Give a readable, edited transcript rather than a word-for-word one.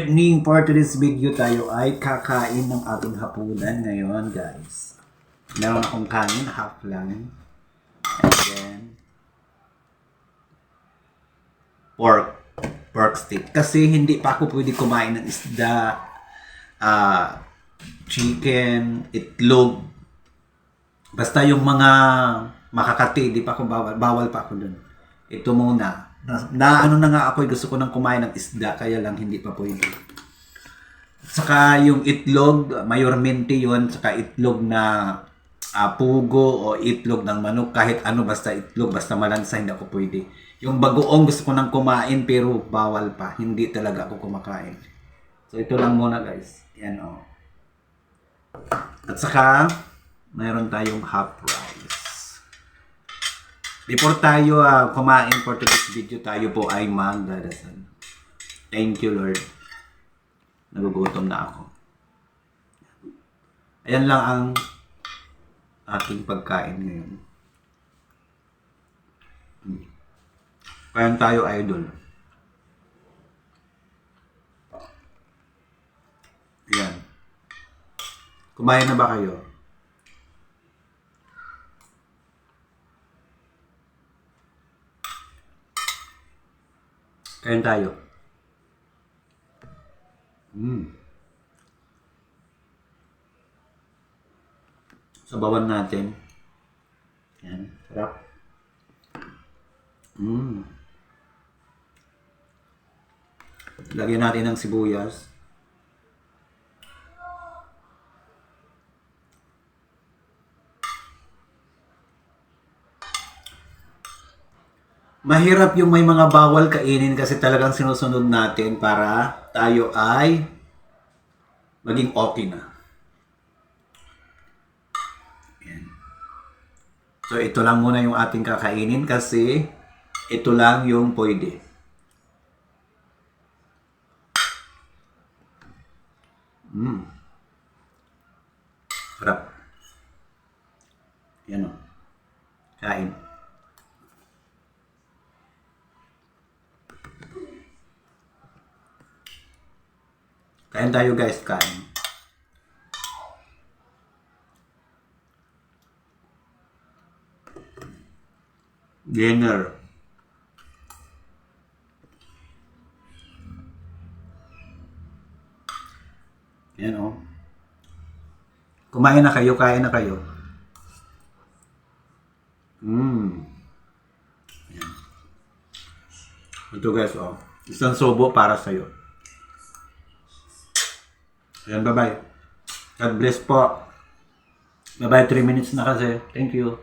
evening. For today's video tayo ay kakain ng ating hapunan ngayon, guys. Meron akong kanin, half lang. And then, pork stick. Kasi hindi pa ako pwede kumain ng isda, chicken, itlog. Basta yung mga makakati, di pa ako bawal pa ako dun. Ito muna. Ano na nga ako, gusto ko nang kumain ng isda, kaya lang hindi pa pwede. Saka yung itlog, mayormente yun, saka itlog na pugo o itlog ng manok, kahit ano, basta itlog, basta malansa, hindi ako pwede. Yung bagoong gusto ko nang kumain, pero bawal pa, hindi talaga ako kumakain. So ito lang muna, guys. Yan o. At saka, mayroon tayong half rice. Before tayo kumain for today's video, tayo po ay magdadasal. Thank you, Lord. Nagugutom na ako. Ayan lang ang aking pagkain ngayon. Kain tayo, idol. Ayan. Kumain na ba kayo? Kain tayo. Sabawan natin. Yan. Sarap. Lagyan natin ng sibuyas. Mahirap yung may mga bawal kainin kasi talagang sinusunod natin para tayo ay maging okay na. Yan. So ito lang muna yung ating kakainin kasi ito lang yung pwede. Sarap. Yan o. Kain. Kain tayo, guys, kain. Dinner. Yan o. Kumain na kayo, kain na kayo. Yan. Ito, guys, o. Isang subo para sa'yo. Ayan, bye-bye. God bless po. Bye-bye, 3 minutes na kasi. Thank you.